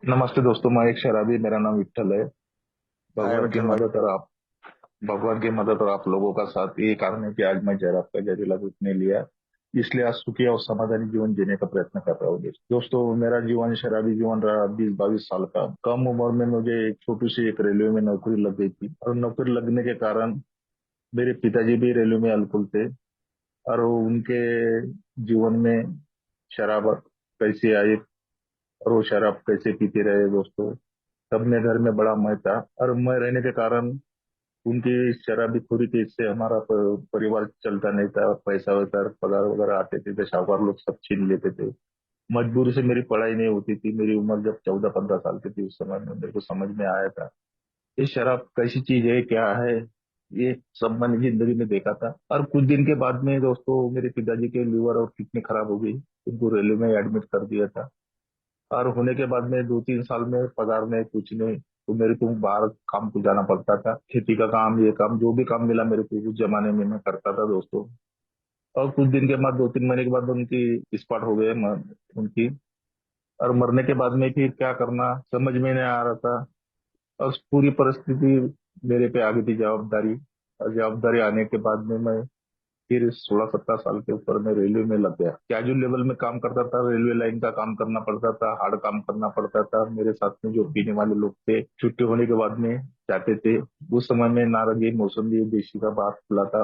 नमस्ते दोस्तों, मैं एक शराबी। मेरा नाम विट्ठल है। हाय भगवान की विठल भाई। मदद और आप भगवान की मदद और आप लोगों का साथ ये कारण है कि आज मैं शराब का जहरीला घूंट नहीं लिया। इसलिए आज सुखी और समाधानी जीवन जीने का प्रयत्न कर रहा हूँ। दोस्तों, मेरा जीवन शराबी जीवन रहा 20-22 साल का। कम उम्र में मुझे एक छोटी सी एक रेलवे में नौकरी लग गई थी, और नौकरी लगने के कारण मेरे पिताजी भी रेलवे में अलकुल थे। और उनके जीवन में शराब कैसे आई और वो शराब कैसे पीते रहे दोस्तों। सबने घर में बड़ा मैं था, और मैं रहने के कारण उनकी शराबी खोरी की इससे हमारा परिवार चलता नहीं था। पैसा वैसा पगार वगैरह आते थे तो साहूकार लोग सब छीन लेते थे। मजबूरी से मेरी पढ़ाई नहीं होती थी। मेरी उम्र जब 14-15 साल की थी, उस समय में मेरे को समझ में आया था ये शराब कैसी चीज है, क्या है। ये सब मैंने जिंदगी में देखा था। और कुछ दिन के बाद में दोस्तों मेरे पिताजी के लीवर और किडनी खराब हो गई। उनको रेलवे में एडमिट कर दिया था। और होने के बाद में 2-3 साल में पगार में कुछ नहीं, तो मेरे को बाहर काम को जाना पड़ता था। खेती का काम, ये काम, जो भी काम मिला मेरे को उस जमाने में मैं करता था दोस्तों। और कुछ दिन के बाद, 2-3 महीने के बाद उनकी एक्सपायर हो गए उनकी। और मरने के बाद में फिर क्या करना समझ में नहीं आ रहा था। और उस पूरी परिस्थिति मेरे पे आ गई थी, जवाबदारी। और जवाबदारी आने के बाद में मैं फिर 16-17 साल के ऊपर में रेलवे में लग गया। कैजुअल लेवल में काम करता था, रेलवे लाइन का काम करना पड़ता था, हार्ड काम करना पड़ता था। मेरे साथ में जो पीने वाले लोग थे, छुट्टी होने के बाद में जाते थे। उस समय में नारंगी, मौसमी, देशी का बात खुला था।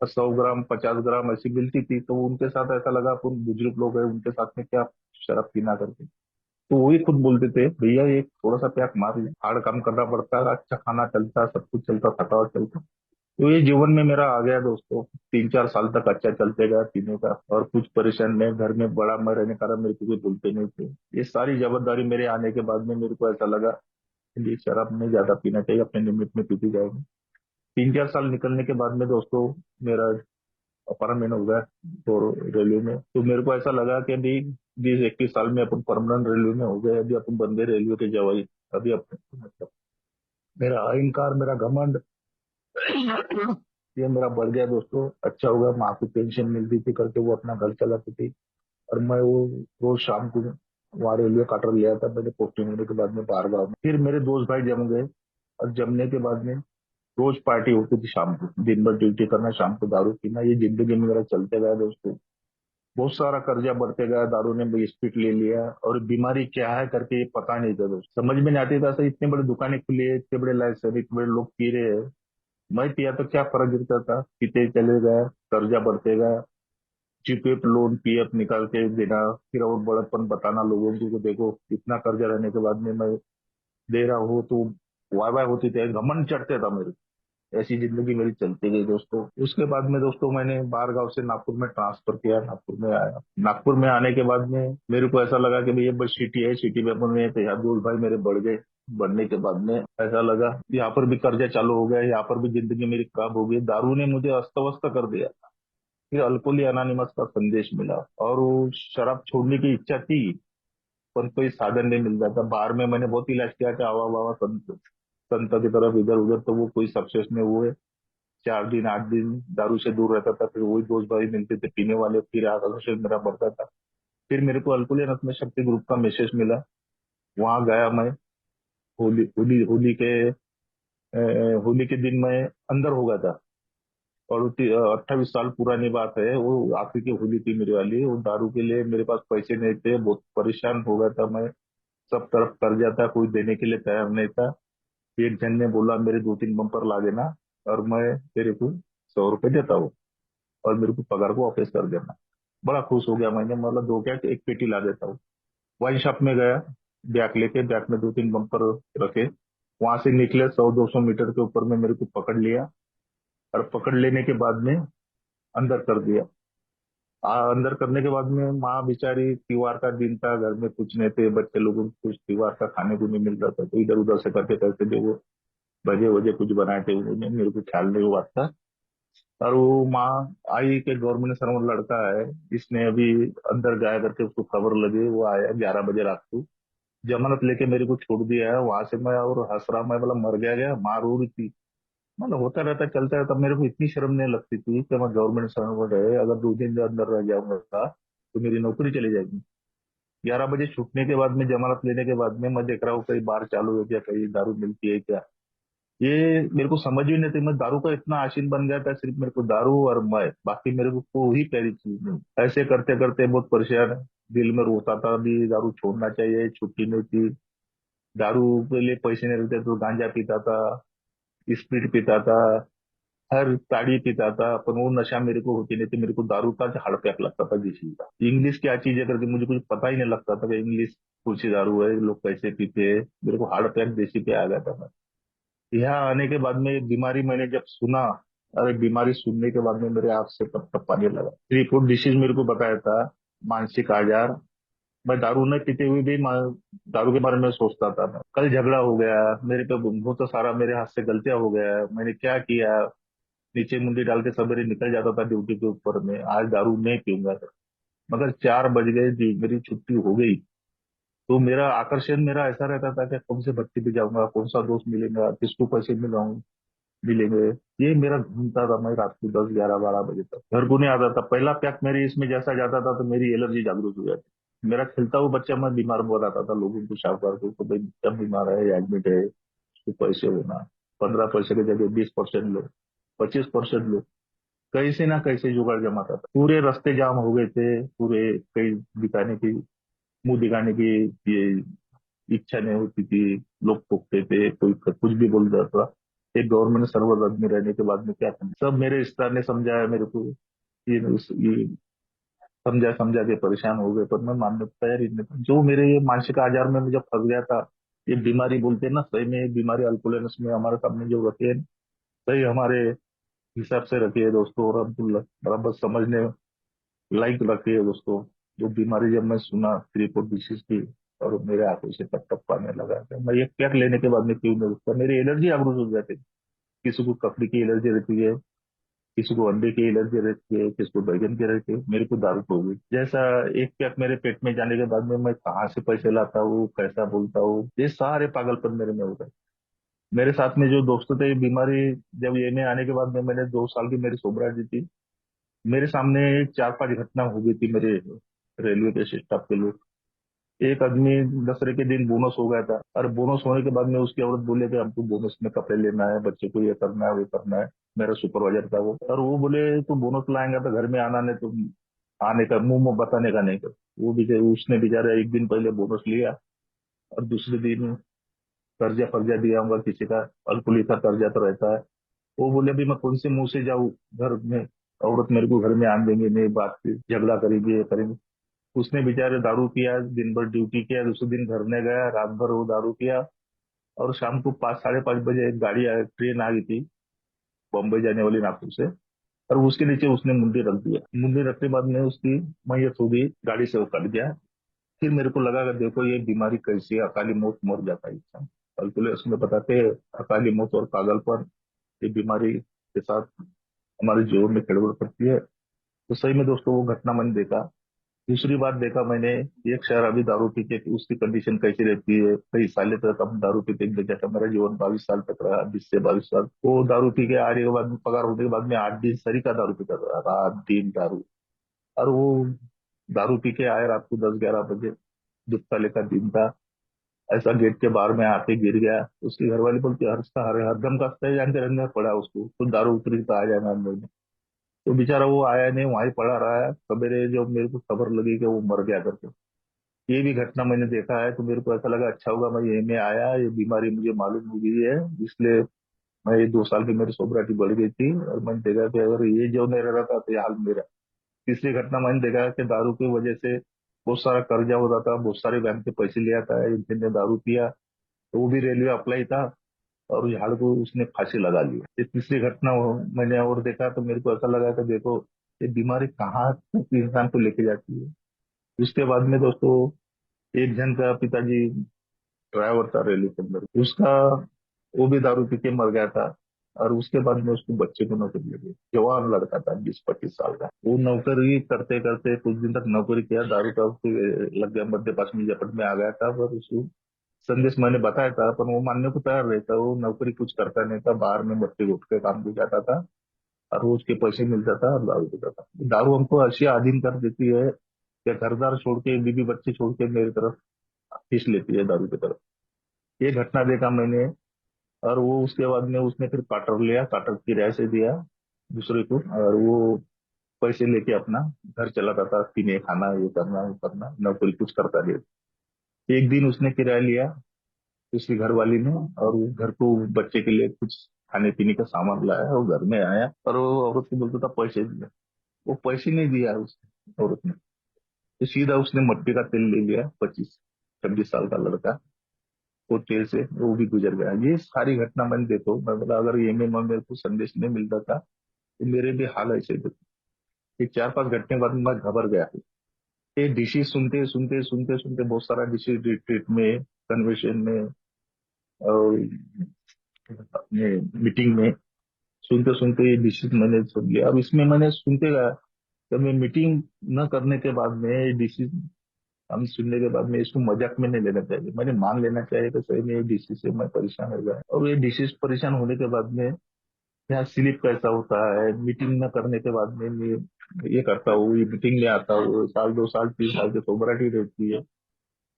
और 100 ग्राम, 50 ग्राम ऐसी मिलती थी, तो उनके साथ ऐसा लगा अपन बुजुर्ग लोग हैं, उनके साथ में क्या शराब पीना करके। तो वही खुद बोलते थे, भैया एक थोड़ा सा पैक मार ले, हार्ड काम करना पड़ता है, अच्छा खाना चलता, सब कुछ चलता, थकावट चलता। तो ये जीवन में मेरा आ गया दोस्तों। 3-4 साल तक अच्छा चलते गया पीने का, और कुछ परेशान नहीं। घर में बड़ा मैं रहने के कारण मेरे को कोई बोलते नहीं थे। ये सारी जवाबदारी मेरे आने के बाद में मेरे को ऐसा लगा कि ये शराब नहीं ज्यादा पीना चाहिए, अपने लिमिट में पीती जाएगी। 3-4 साल निकलने के बाद में दोस्तों मेरा अपॉइंटमेंट हो गया तो रेलवे में। तो मेरे को ऐसा लगा कि अभी 20-21 साल में अपन परमानेंट रेलवे में हो गए, अभी अपन बंदे रेलवे के जवाई। अभी अपन मतलब मेरा अहंकार, मेरा घमंड ये मेरा बढ़ गया दोस्तों। अच्छा होगा, माँ को पेंशन मिलती थी करके वो अपना घर चलाती थी। और मैं वो रोज शाम को वहाँ रेलवे क्वार्टर लिया था मैंने, पोस्टिंग होने के बाद में बाहर गाँव में। फिर मेरे दोस्त भाई जम गए, और जमने के बाद में रोज पार्टी होती थी शाम को। दिन भर ड्यूटी करना, शाम को दारू पीना, ये जिंदगी में मेरा चलते गया दोस्तों। बहुत सारा कर्जा बढ़ते गया, दारू ने भी स्पीड ले लिया, और बीमारी क्या है करके ये पता नहीं था दोस्त। समझ में नहीं आती था, सर इतने बड़े दुकानें खुली है, इतने बड़े लाइसेंस, इतने बड़े लोग पी रहे हैं, मैं पिया तो क्या फर्क गिरता था। पीते चले गए, कर्जा बढ़ते गया। जीपे पे लोन पीएफ निकाल के देना, फिर और बड़प्पन बताना लोगों को कि देखो इतना कर्जा रहने के बाद में मैं दे रहा हूँ। तो वाह वाह होती थी, घमंड चढ़ते था मेरे। ऐसी जिंदगी मेरी चलती गई दोस्तों। उसके बाद में दोस्तों मैंने बाहर गांव से नागपुर में ट्रांसफर किया, नागपुर में आया। नागपुर में आने के बाद में मेरे को ऐसा लगा कि भैया बस सिटी है, सिटी में अपन में तो यार दोस्त भाई मेरे बढ़ गए। बढ़ने के बाद में ऐसा लगा यहाँ पर भी कर्जा चालू हो गया, यहाँ पर भी जिंदगी मेरी खराब हो गई। दारू ने मुझे अस्त व्यस्त कर दिया। फिर अल्कोहली अनोनिमस का संदेश मिला, और वो शराब छोड़ने की इच्छा थी, पर कोई साधन नहीं मिल रहा था। बाहर में मैंने बहुत इलाज किया था, हवा ववा संत संत की तरफ इधर उधर, तो वो कोई सक्सेस नहीं हुए। 4 दिन 8 दिन दारू से दूर रहता था, फिर वही दोस्त भाई मिलते थे पीने वाले, फिर आकर्षण मेरा बढ़ता था। फिर मेरे को अल्कोहल एनर्जी शक्ति ग्रुप का मैसेज मिला, वहां गया मैं। होली होली होली के दिन मैं अंदर हो गया था। और 28 साल पुरानी बात है, वो आखिर की होली थी मेरी वाली। वो दारू के लिए मेरे पास पैसे नहीं थे, बहुत परेशान हो गया था मैं। सब तरफ कर्जा था, कोई देने के लिए तैयार नहीं था। एक जन ने बोला मेरे 2-3 बम्पर ला देना, और मैं तेरे को 100 रुपए देता हूँ, और मेरे को पगार को वापस कर देना। बड़ा खुश हो गया मैंने, मतलब दो क्या एक पेटी ला देता हूँ। वाइन शॉप में गया, बैग लेके, बैग में 2-3 बम्पर रखे। वहां से निकले, 100-200 मीटर के ऊपर में मेरे को पकड़ लिया। और पकड़ लेने के बाद में अंदर कर दिया। अंदर करने के बाद में माँ बेचारी, त्योहार का दिन था, घर में कुछ नहीं थे, बच्चे लोगों को कुछ त्योहार का खाने को नहीं मिल रहा था, तो इधर उधर से करते करते देखो भजे वजे कुछ बनाए थे उन्होंने, मेरे को ख्याल नहीं हुआ था। और वो माँ आई कि गवर्नमेंट सर्वेंट लड़का है, इसने अभी अंदर गया करके उसको खबर लगी, वो आया 11 बजे रात को, जमानत लेके मेरे को छोड़ दिया है। वहां से मैं और हंस रहा, मैं बोला मर गया गया, माँ रो रही थी। मतलब होता रहता, चलता रहता। मेरे को इतनी शर्म नहीं लगती थी कि मैं गवर्नमेंट सर्वेंट है, अगर 2 दिन अंदर रह जाऊंगा तो मेरी नौकरी चली जाएगी। 11 बजे छूटने के बाद में, जमानत लेने के बाद में मैं देख रहा हूँ कहीं बार चालू है क्या, कहीं दारू मिलती है क्या। ये मेरे को समझ ही नहीं थी, मैं दारू का इतना आशीन बन गया था, सिर्फ मेरे को दारू और मैं, बाकी मेरे को कोई प्यारी चीज नहीं। ऐसे करते करते बहुत परेशान, दिल में रोता था अभी दारू छोड़ना चाहिए, छुट्टी नहीं थी। दारू के लिए पैसे नहीं रहते तो गांजा पीता था, स्प्रिट पीता था, हर ताड़ी पीता था, पर वो नशा मेरे को होती नहीं थी। मेरे को दारू का हड़प्याक लगता था देसी का। इंग्लिश क्या चीज है करके मुझे कुछ पता ही नहीं लगता था कि इंग्लिश कौन सी दारू है, लोग कैसे पीते हैं। मेरे को हड़प्याक देसी पे आ गया था। मैं यहाँ आने के बाद में ये बीमारी मैंने जब सुना, अरे बीमारी सुनने के बाद में मेरे आंख से टप टप पानी लगा। रिपोर्ट डिसीज मेरे को बताया था, मानसिक आजार। मैं दारू न पीते हुए भी दारू के बारे में सोचता था। मैं कल झगड़ा हो गया मेरे पे, बहुत सारा मेरे हाथ से गलतियां हो गया, मैंने क्या किया। नीचे मुंडी डाल के सवेरे निकल जाता था ड्यूटी के ऊपर में, आज दारू नहीं पीऊंगा। मगर 4 बज गए जी, मेरी छुट्टी हो गई, तो मेरा आकर्षण मेरा ऐसा रहता था कि कौन से भट्टी पे जाऊंगा, कौन सा दोस्त मिलेगा, किसको पैसे मिलेंगे। ये मेरा घूमता था मैं रात को 10, 11, 12 बजे तक घर को नहीं आता था। पहला पैक मेरी इसमें जैसा जाता था तो मेरी एलर्जी जागरूक हो जाती। मेरा खेलता हुआ बच्चा मैं बीमार बताता था लोगों को, शाहकार को, तो भाई बच्चा बीमार है, एडमिट है, उसको पैसे होना। 15 पैसे की जगह 20% लो, 25% लो, कैसे ना कैसे जुगाड़ जमाता था। पूरे रास्ते जाम हो गए थे पूरे, कहीं दिखाने की, मुंह दिखाने की ये इच्छा नहीं होती थी। लोग टोकते थे, कोई कुछ भी बोल देता था। एक गवर्नमेंट सर्वर आदमी रहने के बाद में क्या करना, सब मेरे स्टार ने समझाया मेरे को। ये समझा समझा के परेशान हो गए, पर मैं मानने को तैयार ही नहीं था। जो मेरे ये मानसिक आजार में मुझे फंस गया था, ये बीमारी बोलते हैं ना, सही में ये बीमारी अल्कोहलिकस में हमारे सामने जो रखी है, सही हमारे हिसाब से रखी है दोस्तों, और अब्दुल्ला बराबर समझने लाइक रखी है दोस्तों। जो बीमारी जब मैं सुना 3 4 डिसीज की, और मेरे आंखों से टप टप आने लगा, तो मैं ये पैक लेने के बाद में क्यों नहीं रुकता, मेरी एलर्जी अवरुद्ध हो जाती है। किसी को ककड़ी की एलर्जी रहती है, किसी को अंडे की एलर्जी रहती है, किसी को बैगन की रहती है, मेरे को दारू को हो गई। जैसा एक पैक मेरे पेट में जाने के बाद में मैं कहाँ से पैसे लाता हूँ, कैसा बोलता हूँ, ये सारे पागलपन मेरे में हो गए। मेरे साथ में जो दोस्त थे, ये बीमारी जब ये में आने के बाद में, मैंने 2 साल की मेरी सोबराइटी थी, मेरे सामने 4 5 घटना हो गई थी मेरे रेलवे के स्टाफ के लोग। एक आदमी दसरे के दिन बोनस हो गया था, और बोनस होने के बाद में उसकी औरत बोले कि हमको बोनस में कपड़े लेना है, बच्चे को ये करना है वो करना है। मेरा सुपरवाइजर था वो, और वो बोले तू बोनस लाएंगा तो घर में आना, नहीं तो आने का मुंह में बताने का नहीं कर। वो भी उसने बेचारा एक दिन पहले बोनस लिया, और दूसरे दिन कर्जा फर्जा दिया होगा किसी का, अल्कुली का कर्जा तो रहता है। वो बोले अभी मैं कौन से मुंह से जाऊँ घर में, औरत मेरे को घर में आन देंगे नहीं, बात की झगड़ा करेंगे, ये करेंगे। उसने बेचारे दारू पिया, दिन भर ड्यूटी किया, दूसरे दिन घर में गया, रात भर वो दारू पिया। और शाम को 5 साढ़े 5 बजे एक ट्रेन आ गई थी बॉम्बे जाने वाली, नागपुर से। और उसके नीचे उसने मुंडी रख दिया, मुंडी रखने के बाद में उसकी मैयत हो गई, गाड़ी से वो कट गया। फिर मेरे को लगा कि देखो ये बीमारी कैसी है, अकाली मौत, मर जाता है इंसान। कल उसमें बताते हैं, अकाली मौत और पागलपन, ये बीमारी के साथ हमारे जीवन में गड़बड़ करती है। तो सही में दोस्तों वो घटना मैंने देखा। दूसरी बात देखा मैंने, एक शराबी दारू पी के उसकी कंडीशन कैसी रहती है। कई साल तक हम दारू पीते एक जैसा मेरा जीवन 22 साल तक रहा, 20 से 22 साल। वो दारू पी के आने के बाद में, पगार होने के बाद में 8 दिन सरी का दारू पीता था, रात दिन दारू। और वो दारू पी के आए रात को 10 11 बजे, दुपका लेकर दिन था, ऐसा गेट के बाहर में आके गिर गया। उसकी घरवाली बोलती हर हरदम का जान के रखना पड़ा उसको, तो दारू उतरी तो आ जाएगा अंदर में। तो बेचारा वो आया नहीं, वहीं पड़ा रहा है। सवेरे जो मेरे को खबर लगी कि वो मर गया करके, ये भी घटना मैंने देखा है, तो मेरे को ऐसा लगा अच्छा होगा मैं यही में आया, ये बीमारी मुझे मालूम हो गई है, इसलिए मैं ये 2 साल की मेरी सोबराटी बढ़ गई थी, और मैंने देखा कि अगर ये जो नहीं रह रहा था तो ये हाल मेरा। तीसरी घटना मैंने देखा कि दारू की वजह से बहुत सारा कर्जा होता था, बहुत सारे बैंक के पैसे लिया था, एक दिन ने दारू पिया, तो वो भी रेलवे अप्लाई था, और झाड़ को उसने फांसी लगा ली। ये तीसरी घटना मैंने और देखा, तो मेरे को ऐसा लगा कि देखो ये बीमारी कहाँ तक इंसान को लेके जाती है। उसके बाद में दोस्तों, एक जन का पिताजी ड्राइवर था रेलवे के अंदर, उसका वो भी दारू पी के मर गया था। और उसके बाद में उसको बच्चे को नौकरी लगी, जवान लड़का था 20 25 साल का। वो नौकरी करते करते कुछ दिन तक नौकरी किया, दारू का लग गया, मध्यपास में जपट में आ गया था। पर उसको संदेश मैंने बताया था, पर वो मानने को तैयार रहता, वो नौकरी कुछ करता नहीं था, बाहर में बच्चे उठ के काम को जाता था, और रोज के पैसे मिलता था और दारू पीता था। दारू हमको ऐसी आदीन कर देती है, क्या घरदार छोड़ के, बीवी बच्चे छोड़ के मेरी तरफ खींच लेती है दारू की तरफ। ये घटना देखा मैंने। और वो उसके बाद में उसने फिर क्वार्टर लिया, क्वार्टर किराए से दिया दूसरे को, और वो पैसे लेके अपना घर चलाता था, पीने खाना ये करना वो करना, नौकरी कुछ करता नहीं। एक दिन उसने किराया लिया उसकी घरवाली ने, और वो घर को बच्चे के लिए कुछ खाने पीने का सामान लाया, वो घर में आया और वो औरत को बोलता था पैसे दिया। वो पैसे नहीं दिया उसने, औरत ने। तो सीधा उसने मट्टी का तेल ले लिया, 25-26 साल का लड़का, वो तेल से वो भी गुजर गया। ये सारी घटना मैंने देखो, मैं बोला अगर ये में मेरे को संदेश नहीं मिलता था तो मेरे भी हाल ऐसे ही होते। ये 4-5 घंटे बाद मैं घबर गया। ये डिशेज सुनते सुनते सुनते सुनते बहुत सारा डिशेज रिट्रीट में, कन्वेंशन में, और अपने मीटिंग में सुनते सुनते ये डिशेज मैंने सुन लिया। अब इसमें मैंने सुनते गया, जब मैं मीटिंग न करने के बाद में ये डिशेज हम सुनने के बाद में इसको मजाक में नहीं लेना चाहिए, मैंने मान लेना चाहिए कि सही में ये डिशेज से मैं परेशान हो गया। और ये डिशेज परेशान होने के बाद में यहाँ स्लीप कैसा होता है, मीटिंग न करने के बाद में मैं ये करता हूँ, ये मीटिंग में आता हूँ, साल 2 साल 3 साल की सोबराइटी रहती है।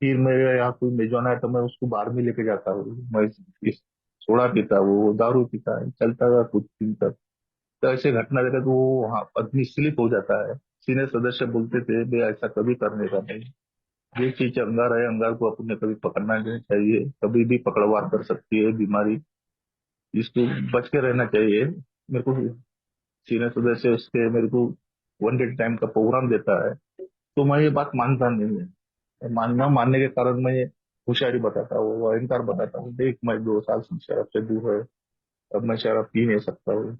फिर मेरे यहाँ कोई मेजबान है तो मैं उसको बाहर में लेके जाता हूँ, मैं सोडा पीता हूँ, वो दारू पीता है, चलता था कुछ दिन तक। तो ऐसे घटना देखा तो वो वहाँ आदमी स्लिप हो जाता है। सीनियर सदस्य बोलते थे भाई ऐसा कभी करने का नहीं, ये चीज अंगार है, अंगार को अपने कभी पकड़ना नहीं चाहिए, कभी भी पकड़वार कर सकती है बीमारी, इसको बच के रहना चाहिए। मेरे को सीनियर सदस्य उसके मेरे को 1 डे टाइम का प्रोग्राम देता है, तो मैं ये बात मानता नहीं है। मानना मानने के कारण मैं होशियारी बताता हूँ, अहंकार बताता हूँ, देख मैं 2 साल से शराब से दूर है, अब मैं शराब पी नहीं सकता हूँ।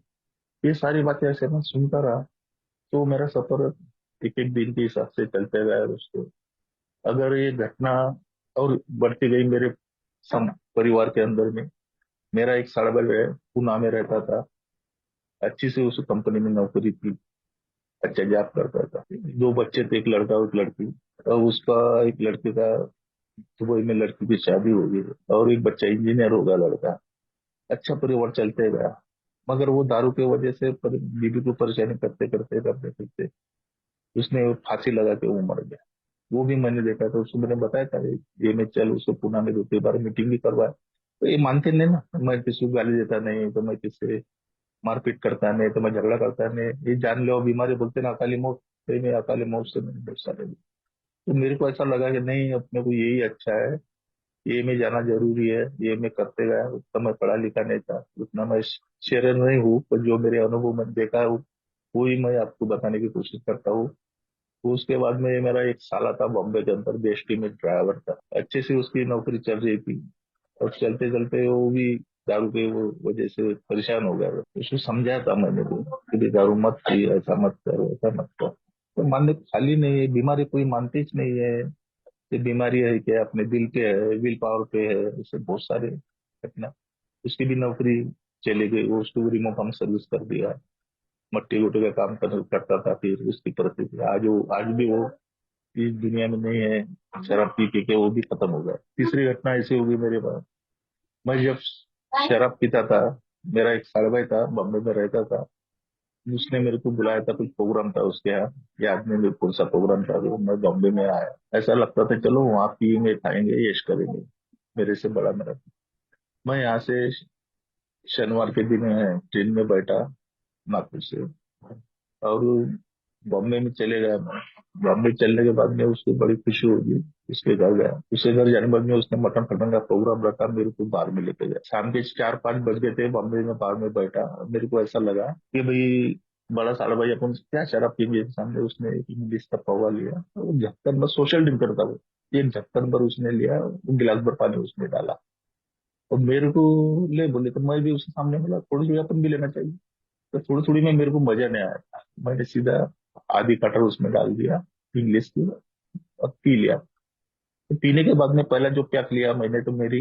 ये सारी बातें ऐसे मैं सुनता रहा। तो मेरा सफर एक एक दिन के हिसाब से चलते गया दोस्तों। अगर ये घटना और बढ़ती गई मेरे परिवार के अंदर में। मेरा एक साड़बल है, पूना में रहता था, अच्छी से उस कंपनी में नौकरी थी, अच्छा जॉब करता था, 2 बच्चे थे, एक लड़का और एक लड़की। और उसका एक लड़के का दुबई में लड़की की शादी हो गई, और एक बच्चा इंजीनियर होगा लड़का। अच्छा परिवार चलते गया। मगर वो दारू की वजह से बीवी को परेशानी करते करते करते करते उसने फांसी लगा के वो मर गया। वो भी मैंने देखा था, उसको मैंने बताया था ये मैं चल, उसको पुणे में 2-3 बार मीटिंग भी करवाया, तो ये मानते नहीं ना। मैं किसी को गाली देता नहीं, तो मैं किसी से मारपीट करता नहीं, तो मैं झगड़ा करता नहीं, ये जान लो बीमारी बोलते ना अकाली मौत, सही में अकाली मौत से मैंने बहुत सारे। तो मेरे को ऐसा लगा कि नहीं, अपने को यही अच्छा है, ये में जाना जरूरी है, ये मैं करते गया। उतना मैं पढ़ा लिखा नहीं था, उतना मैं शेयर नहीं हूँ, पर जो मेरे अनुभव में देखा है वो ही मैं आपको बताने की कोशिश करता हूँ। तो उसके बाद में मेरा एक साला था बॉम्बे के अंदर, बीएसटी में ड्राइवर था, अच्छे से उसकी नौकरी चल रही थी। और चलते चलते वो भी दारू के वो वजह से परेशान हो गया। उसको समझाया था मैंने भी कि भाई दारू मत पी, ऐसा मत करो, ऐसा मत करो। तो मानने को खाली नहीं है, बीमारी कोई मानती ही नहीं है। ये बीमारी है क्या, अपने दिल पे है, विल पावर पे है, उससे बहुत सारे घटना। उसकी भी नौकरी चली गई, वो उसको रिमोट हम सर्विस कर दिया, मट्टी गोटी का काम करता था। फिर उसकी परिस्थिति आज भी वो इस दुनिया में नहीं है, शराब पी के वो भी खत्म हो गया। तीसरी घटना ऐसी होगी मेरे पास। मैं जब शराब पीता था, मेरा एक साल भाई था, बॉम्बे में रहता था, उसने मेरे को बुलाया था, कुछ प्रोग्राम था उसके यहाँ, याद नहीं मेरे कौन सा प्रोग्राम था, तो मैं बॉम्बे में आया। ऐसा लगता था चलो वहां पियेंगे खाएंगे यश करेंगे, मेरे से बड़ा मेरा। मैं यहाँ से शनिवार के दिन ट्रेन में बैठा नागपुर से, और बॉम्बे में चले गया मैं। बॉम्बे चलने के बाद में उसको बड़ी खुशी होगी, उसके घर गया। उसके घर जाने के बाद में उसने मटन फटन का प्रोग्राम रखा, मेरे को बाहर में लेके गया। शाम के 4-5 बज गए थे, बॉम्बे में बाहर में बैठा। मेरे को ऐसा लगा कि भाई बड़ा साला भाई अपन क्या शराब पीएंगे सामने। उसने एक इंग्लिश का पौवा लिया, वो झक्कन भर सोशल ड्रिंकर था वो, एक झक्कन भर उसने लिया, वो गिलास भर पानी उसने डाला और मेरे को ले बोले। तो मैं भी उसके सामने बोला थोड़ी सी अपन भी लेना चाहिए। तो थोड़ी थोड़ी में मेरे को मजा नहीं आया था, मैंने सीधा आधी कटर उसमें डाल दिया इंग्लिश की, और पी लिया। तो पीने के बाद में पहला जो प्याक लिया मैंने, तो मेरी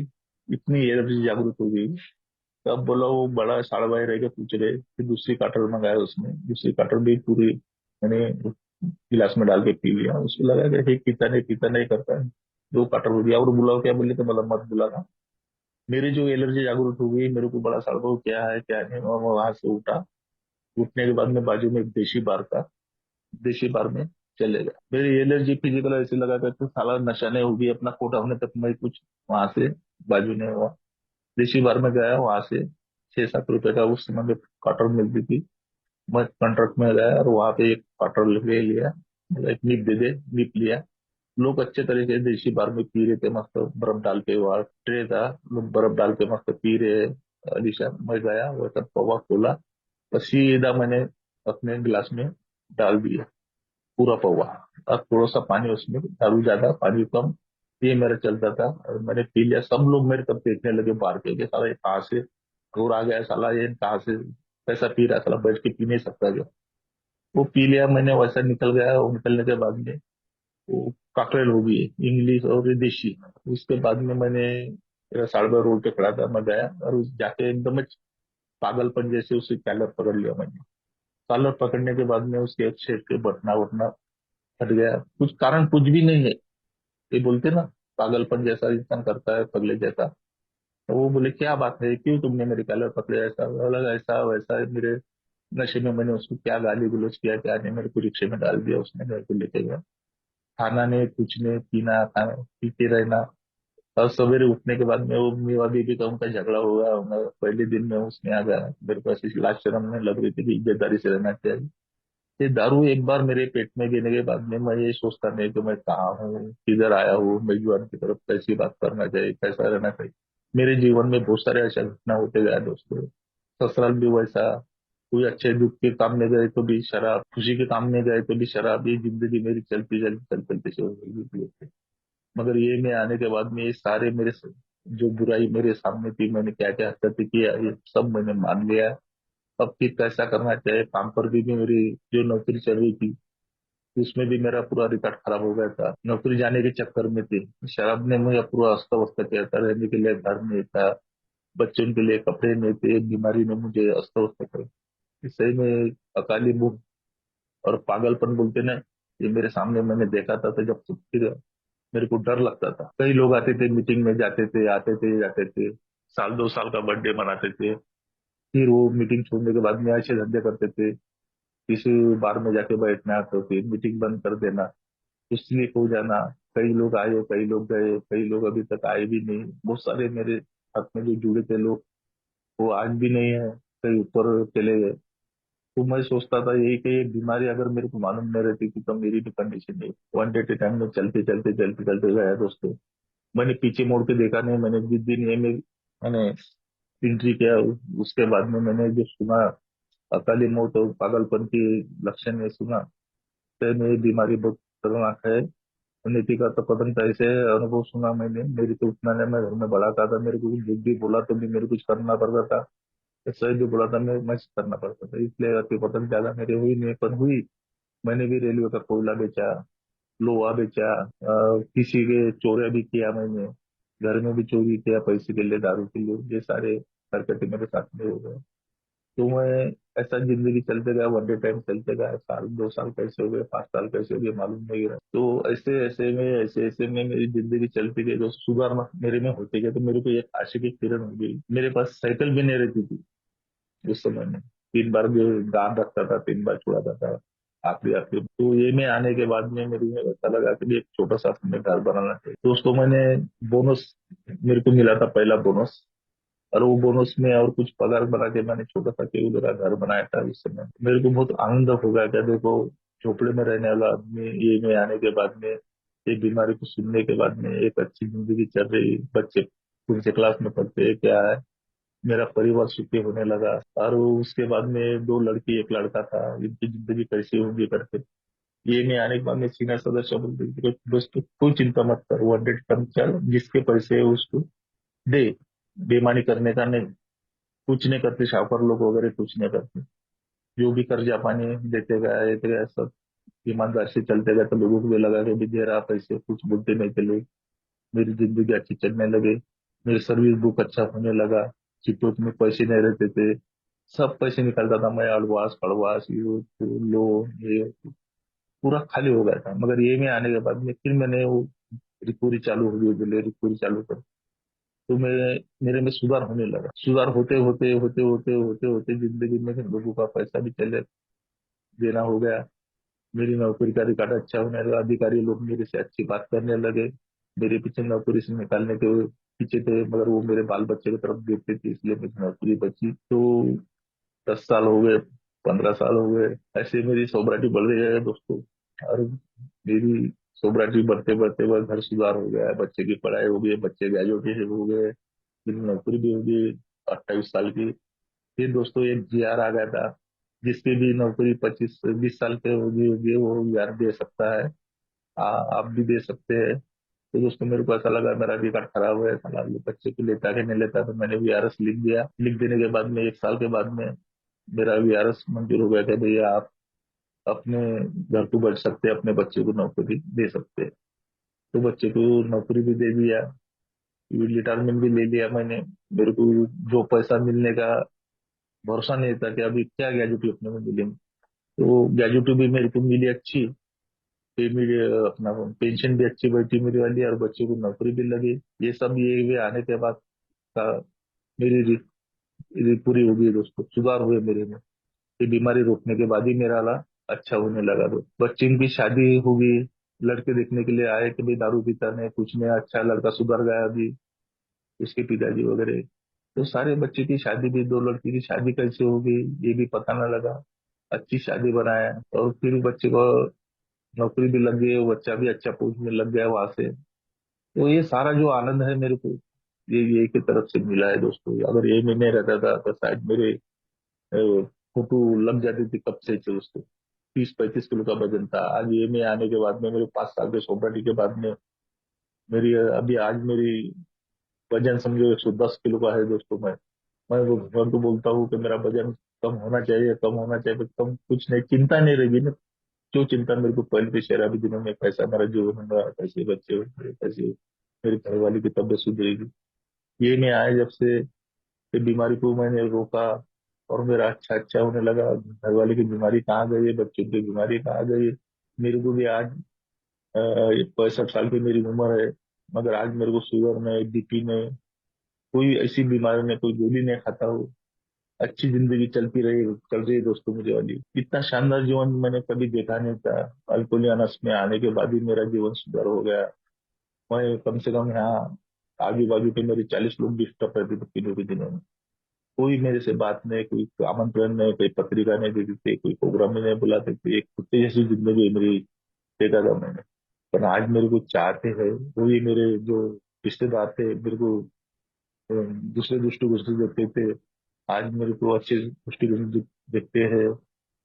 इतनी एनर्जी जागृत हो गई। तब बोला वो बड़ा साड़ भाई रह के पूछ रहे, फिर दूसरी कटर मंगाया उसने, दूसरी कटर भी पूरी मैंने गिलास में डाल के पी लिया। उसको लगा कि हे पीता नहीं करता है, 2 कटर हो गया। और बुलाओ क्या बोले, तो मतलब मत बुलाना। मेरी जो एलर्जी जागृत हो गई, मेरे को बड़ा साड़ भाई क्या है क्या नहीं, वहां से उठा। उठने के बाद में बाजू में एक देशी बार था, देशी बार में चले गए। मेरी एलर्जी फिजिकल ऐसे लगा करके साला नशा नहीं होगी, अपना कोटा होने तक मैं कुछ वहां से बाजू नहीं हुआ। देशी बार में गया, वहां से 6-7 रुपए का उस समय में क्वार्टर मिलती थी। मैं कॉन्ट्रैक्ट में गया और वहां पे एक क्वार्टर ले लिया, मतलब एक नीप दे दे, नीप लिया। लोग अच्छे तरीके से देशी बार में पी रहे थे, मस्त बर्फ डाल के, वहाँ ट्रे था, लोग बर्फ डाल के मस्त पी रहे। अलीशा मैं गया, वो सब पवा खोला, बस सीधा मैंने अपने गिलास में डाल दिया पूरा पौवा। अब थोड़ा सा पानी उसमें, दारू ज्यादा पानी कम, ये मेरा चलता था। और मैंने पी लिया, सब लोग मेरे तब देखने लगे बाहर के कि साला ये कहाँ से घोर आ गया, साला ये कहाँ से कैसा पी रहा है, साला बैठ के पी नहीं सकता जो। वो पी लिया मैंने, वैसा निकल गया। वो निकलने के बाद में वो कॉकटेल हो गई, इंग्लिश और ये देशी। उसके बाद में मैंने, मेरा साढ़े बार रोड पे खड़ा था, मैं गया और उस जाके एकदम पागलपन जैसे उसे कॉलर पकड़ लिया मैंने। कॉलर पकड़ने के बाद में उसके एक शर्ट के बटना वटना हट गया, कुछ कारण कुछ भी नहीं है। ये बोलते ना, पागलपन जैसा इंसान करता है, पगले जैसा। तो वो बोले क्या बात है, क्यों तुमने मेरे कॉलर पकड़े, ऐसा अलग ऐसा वैसा, मेरे नशे में मैंने उसको क्या गाली गलौज किया, क्या नहीं, मेरे को रिक्शे में डाल दिया उसने, घर को लेके गया। खाना नहीं, कुछ नहीं, पीना खाना पीते रहना। और सवेरे उठने के बाद में वो मेवा बीबी का उनका झगड़ा हुआ, मैं पहले दिन में उसने आ गया, मेरे को ऐसी लाज शर्म में लग रही थी कि इज्जतदारी से रहना चाहिए। ये दारू एक बार मेरे पेट में गिरने के बाद में मैं ये सोचता नहीं कि मैं कहाँ हूँ, किधर आया हूँ, मैं जीवन की तरफ कैसी बात करना चाहिए, कैसा रहना चाहिए। मेरे जीवन में बहुत सारे ऐसा घटना होते गया दोस्तों। ससुराल भी वैसा, कोई अच्छे दुख के काम में गए तो भी शराब, खुशी के काम में गए तो भी शराब, ये जिंदगी मेरी चलती चलती चलते चलते से हो गई। मगर ये में आने के बाद में ये सारे मेरे जो बुराई मेरे सामने थी, मैंने क्या क्या हरकतें किया, ये सब मैंने मान लिया। अब फिर कैसा करना चाहिए, काम पर भी मेरी जो नौकरी चल रही थी उसमें भी मेरा पूरा रिकॉर्ड खराब हो गया था, नौकरी जाने के चक्कर में थी। शराब ने मुझे पूरा अस्त व्यस्त किया था, रहने के लिए घर नहीं था, बच्चों के लिए कपड़े नहीं थे, बीमारी ने मुझे अस्त व्यस्त कर, सही में अकाली मुंह और पागलपन बोलते ना, ये मेरे सामने मैंने देखा था। तो जब फिर मेरे को डर लगता था। कई लोग आते थे, मीटिंग में जाते थे, आते थे जाते थे, साल 2 साल का बर्थडे मनाते थे, फिर वो मीटिंग छोड़ने के बाद में ऐसे धंधे करते थे, किसी बार में जाके बैठना तो फिर मीटिंग बंद कर देना, स्लीप हो जाना। कई लोग आए, कई लोग गए, कई लोग अभी तक आए भी नहीं। बहुत सारे मेरे साथ में जो जुड़े थे लोग, वो आज भी नहीं है, कई ऊपर चले गए। तो मैं सोचता था यही कि ये बीमारी अगर मेरे को मालूम नहीं रहती थी तो मेरी भी कंडीशन नहीं। वन डे के टाइम में चलते चलते चलते चलते गया दोस्तों। मैंने पीछे मुड़ के देखा नहीं, मैंने जिस दिन ये में मैंने एंट्री किया, उसके बाद में मैंने जो सुना अकाली मौत और पागलपन की लक्षण में सुना, तो मेरी बीमारी बहुत खतरनाक है। नीति का तो पता नहीं कैसे अनुभव सुना मैंने, मेरी तो उतना नहीं, मैं घर में बड़ा था, मेरे को कुछ दुख भी बोला तो भी मेरे कुछ करना पड़ता था, सही भी बोला था मैं करना पड़ता था, इसलिए अति पतन ज्यादा मेरे हुई नहीं, पर हुई। मैंने भी रेलवे का कोयला बेचा, लोहा बेचा, किसी के चोरी भी किया मैंने, घर में भी चोरी किया पैसे के लिए, दारू के लिए, ये सारे हरकतें मेरे साथ में हो गए। तो मैं ऐसा जिंदगी चलते गया, वन डे टाइम चलते गया, साल 2 साल कैसे हो गए, 5 साल कैसे हो गए मालूम नहीं रहा। तो ऐसे ऐसे में ऐसे ऐसे में मेरी जिंदगी चलती गई, तो सुधार मेरे में होते गए। तो मेरे को एक आशा की किरण हो गई, मेरे पास साइकिल भी नहीं रहती थी उस समय में। 3 बार जो दान रखता था, 3 बार छुड़ाता था, आखिरी आखिरी। तो ये में आने के बाद में मेरे में ऐसा लगा कि एक छोटा सा अपने घर बनाना चाहिए। तो उसको मैंने बोनस, मेरे को मिला था पहला बोनस, और वो बोनस में और कुछ पगार बना के मैंने छोटा सा केवल का घर बनाया था। उस समय मेरे को बहुत आनंद हो गया, क्या देखो, झोपड़े में रहने वाला आदमी ये में आने के बाद में, ये बीमारी को सुनने के बाद में एक अच्छी जिंदगी चल रही, बच्चे कौन से क्लास में पढ़ते हैं क्या है, मेरा परिवार सुखी होने लगा। और उसके बाद में 2 लड़की 1 लड़का था, इनकी जिंदगी कैसी होगी करके, ये में आने के बाद में सीनियर सदस्य बोलते थे कि दोस्तों कोई चिंता मत कर, 100 कम चल, जिसके पैसे है उसको दे, बेईमानी करने का नहीं। कुछ नहीं करते शाहकार लोग वगैरह, कुछ नहीं करते, जो भी कर्जा पानी देते गए सब ईमानदार से चलते गए। तो लोगों को भी लगा कि भी दे रहा पैसे, कुछ बोलते नहीं थे लोग। मेरी जिंदगी अच्छी चलने लगे, मेरी सर्विस बुक अच्छा होने लगा, चिटोट में पैसे नहीं रहते थे, सब पैसे निकालता था मैं, अड़वास पड़वास ये वो, लोन ये पूरा खाली हो गया था। मगर ये में आने के बाद में फिर मैंने वो रिकवरी चालू हो गई, बोले रिकवरी चालू कर। तो मैं, मेरे में सुधार होने लगा, सुधार होते होते होते होते होते होते जिंदगी में फिर लोगों का पैसा भी चले देना हो गया। मेरी नौकरी का रिकॉर्ड अच्छा होने लगा, अधिकारी लोग मेरे से अच्छी बात करने लगे। मेरे पीछे नौकरी से निकालने के पीछे थे, मगर वो मेरे बाल बच्चे की तरफ देखते थे, इसलिए मेरी नौकरी बची। तो 10 साल हो गए, 15 साल हो गए, ऐसे मेरी सोबराइटी बढ़ रही है दोस्तों। और मेरी सोबराइटी बढ़ते बढ़ते बस घर सुधार हो गया है, बच्चे की पढ़ाई हो गई, बच्चे ग्रेजुएट हो गए, मेरी नौकरी भी होगी 28 साल की। फिर दोस्तों एक जीआर आ गया था, जिसकी भी नौकरी 25 20 साल के होगी होगी वो यार दे सकता है। आप भी दे सकते हैं। तो दोस्तों मेरे को ऐसा लगा मेरा रिकॉर्ड खराब है, साला ये बच्चे को लेता कि नहीं लेता, तो मैंने वीआरएस लिख दिया। लिख देने के बाद में 1 साल के बाद में मेरा वीआरएस मंजूर हो गया कि भैया आप अपने घर को बढ़ सकते हैं, अपने बच्चे को नौकरी दे सकते हैं। तो बच्चे को नौकरी भी दे दिया, रिटायरमेंट भी ले लिया मैंने। मेरे को जो पैसा मिलने का भरोसा नहीं था कि अभी क्या ग्रेजुएटी अपने को मिलेंगे, तो ग्रेजुएटी भी मेरे को मिली अच्छी। फिर मेरे अपना पेंशन भी अच्छी बैठी मेरी वाली, और बच्चे को नौकरी भी लगी। ये सब ये वे आने के बाद का मेरी पूरी हो गई दोस्तों, सुधार हुए मेरे में। ये बीमारी रोकने के बाद ही मेरा हालात अच्छा होने लगा। तो बच्चे की शादी हो गई, लड़के देखने के लिए आए कि भाई दारू पीता नहीं कुछ नहीं, अच्छा लड़का सुधर गया अभी, उसके पिताजी वगैरह। तो सारे बच्चे की शादी भी, 2 लड़की की शादी कैसे हो गई ये भी पता न लगा। अच्छी शादी बनाया, और फिर बच्चे को नौकरी भी लग गई, वो बच्चा भी अच्छा पोस्ट में लग गया वहां से। तो ये सारा जो आनंद है मेरे को, ये की तरफ से मिला है दोस्तों। अगर ये में नहीं रहता था तो शायद मेरे फोटो लग जाती थी कब से दोस्तों। 30 35 किलो का वजन था, आज ये में आने के बाद में, मेरे 5 साल के सोब्रिटी के बाद में मेरी अभी आज मेरी वजन समझो 110 किलो का है दोस्तों। मैं वो भगवान को बोलता हूँ कि मेरा वजन कम होना चाहिए, कम होना चाहिए, but कम कुछ नहीं, चिंता नहीं रहेगी ना। जो चिंता मेरे को पहले के शराबी दिनों में, कैसा मेरा जीवन होगा, कैसे बच्चे होंगे, कैसे मेरी घरवाली की तबीयत सुधरेगी। ये नहीं आया जब से ये बीमारी को मैंने रोका, और मेरा अच्छा अच्छा होने लगा। घरवाले की बीमारी कहाँ गई है, बच्चों की बीमारी कहाँ गई है। मेरे को भी आज 65 साल की मेरी उम्र है, मगर आज मेरे को शुगर में, बीपी में, कोई ऐसी बीमारी में कोई गोली नहीं खाता हूँ। अच्छी जिंदगी चल रही है दोस्तों मुझे वाली। इतना शानदार जीवन मैंने कभी देखा नहीं था। अल्कोलियानस में आने के बाद ही मेरा जीवन सुधार हो गया। मैं कम से कम यहाँ आजू बाजू के मेरे 40 लोग डिस्टर्ब रहते थे तीनों के दिनों में। कोई मेरे से बात नहीं, कोई आमंत्रण नहीं, कोई पत्रिका नहीं देते थे, कोई प्रोग्राम में नहीं बुलाते थे। एक कुत्ते जैसी जिंदगी मेरी देखा था मैंने। पर आज मेरे को चाहते हैं, वही मेरे जो रिश्तेदार थे मेरे को दूसरे दृष्टिकोण से देखते थे, आज मेरे को अच्छे दृष्टिकोण से देखते हैं।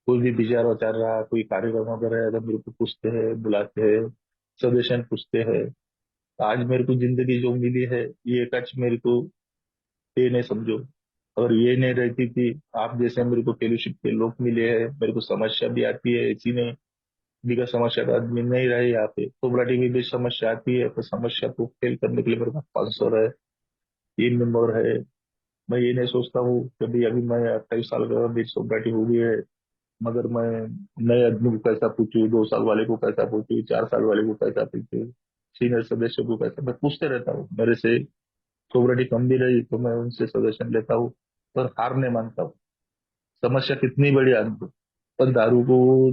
कोई भी विचार चल रहा, कोई कार्यक्रम वगैरह है, अगर मेरे को पूछते हैं, बुलाते हैं, सजेशन पूछते हैं। आज मेरे को जिंदगी जो मिली है, ये कच मेरे को ये नहीं समझो। और ये नहीं रहती थी, आप जैसे मेरे को फेलोशिप के लोग मिले हैं, मेरे को समस्या भी आती है, ऐसी नहीं बिना समस्या का आदमी नहीं रहे यहाँ पे। सोसाइटी में भी समस्या आती है, तो समस्या को फेल करने के लिए मेरे पास 500 है, 3 मेंबर है। मैं ये नहीं सोचता हूँ कि भाई अभी मैं 28 साल का, मेरी सोसाइटी हो गई है, मगर मैं नए आदमी को कैसा पूछूं, 2 साल वाले को कैसा पूछूं, 4 साल वाले को कैसा पूछूं, सीनियर सदस्य को कैसा, मैं पूछते रहता हूँ। मेरे से सोसाइटी कम भी रही तो मैं उनसे सजेशन लेता हूँ, पर हार नहीं मानता हूँ। समस्या कितनी बड़ी आदमी हो, पर दारू को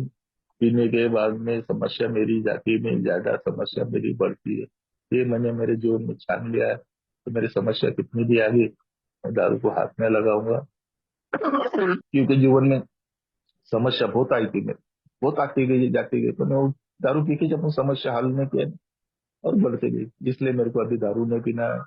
पीने के बाद में समस्या मेरी जाती में ज्यादा, समस्या मेरी बढ़ती है। ये मैंने मेरे जीवन में छान लिया है। तो मेरी समस्या कितनी भी आगे, मैं दारू को हाथ में लगाऊंगा। क्योंकि जीवन में समस्या बहुत आई थी मेरे, बहुत आती गई जाती गई, तो मैं वो दारू पी के जब वो समस्या हल नहीं किया, और बढ़ती गई। इसलिए मेरे को अभी दारू नहीं पीना है।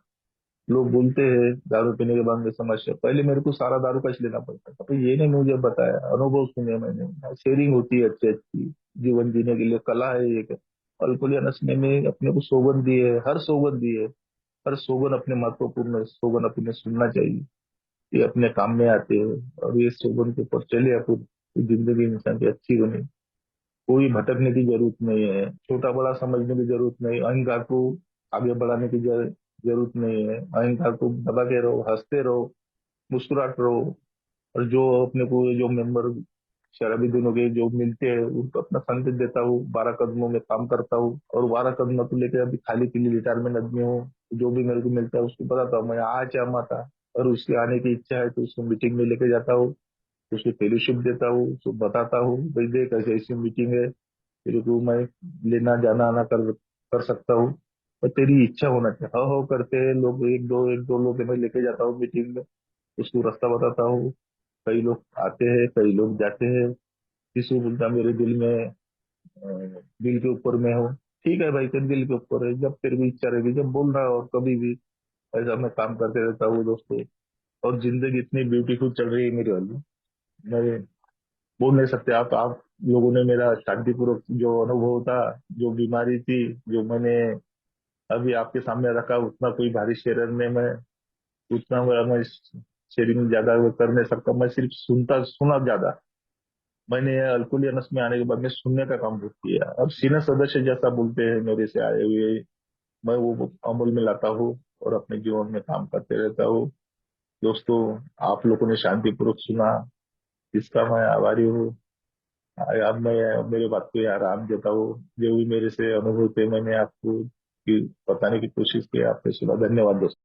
लोग बोलते हैं दारू पीने के बाद में समस्या, पहले मेरे को सारा दारू कैसे लेना पड़ता था, तो ये नहीं मुझे बताया, अनुभव सुने मैंने। शेयरिंग होती है अच्छी अच्छी, जीवन जीने के लिए कला है एक। अल्कोहल नशे में अपने को सौगंध दी है, हर सौगंध दी है। हर सौगंध अपने महत्वपूर्ण है, सौगंध अपने सुनना चाहिए, ये अपने काम में आते हैं। और ये सौगंध के ऊपर चले अपन, तो जिंदगी इंसान की अच्छी बनी। कोई भटकने की जरूरत नहीं है, छोटा बड़ा समझने की जरूरत नहीं, अहंकार को आगे बढ़ाने की जरूरत नहीं है। अहंकार को दबा के रहो, हंसते रहो, मुस्कुराते रहो। और जो अपने को जो मेंबर शराबी दिनों के जो मिलते हैं, उनको अपना संदेश देता हूँ, 12 कदमों में काम करता हूँ। और 12 कदम तो लेके अभी खाली पीली रिटायरमेंट आदमी हूँ। जो भी मेरे को मिलता है उसको बताता हूँ मैं आज क्या था, और उसके आने की इच्छा है तो उसको मीटिंग में लेके जाता हूँ, उसको फेलोशिप देता हूँ, उसको बताता हूँ भाई देख ऐसी ऐसी मीटिंग है, तेरे को मैं लेना जाना आना कर कर सकता हूँ, पर तेरी इच्छा होना चाहिए। हो करते लोग, एक दो लोग मैं लेके जाता हूँ मीटिंग में, उसको रास्ता बताता हूँ। कई लोग आते हैं, कई लोग जाते हैं। किसी को बोलता मेरे दिल में दिल के ऊपर में हो। ठीक है भाई, तेरे दिल के ऊपर है, जब तेरी भी इच्छा रहेगी जब बोल रहा हो, और कभी भी। ऐसा मैं काम करते रहता हूँ दोस्तों। और जिंदगी इतनी ब्यूटीफुल चल रही है मेरी वाली, मैं बोल नहीं सकते। आप लोगों ने मेरा शांतिपूर्वक जो अनुभव था, जो बीमारी थी, जो मैंने अभी आपके सामने रखा, उतना कोई भारी शेयर में मैं उतना मैं शेयरिंग ज्यादा वो कर नहीं सकता। मैं सिर्फ सुना ज्यादा। मैंने अल्कोहलियनस में आने के बाद में सुनने का काम बहुत किया। अब सीनियर सदस्य जैसा बोलते हैं मेरे से आए हुए, मैं वो अमल में लाता हूँ और अपने जीवन में काम करते रहता हूँ। दोस्तों, आप लोगों ने शांतिपूर्वक सुना, इसका मैं आभारी हूँ। अब मैं मेरे बात को यार आराम देता हूँ। जो भी मेरे से अनुभव थे मैंने आपको बताने की कोशिश की, आपने सुना। धन्यवाद दोस्तों।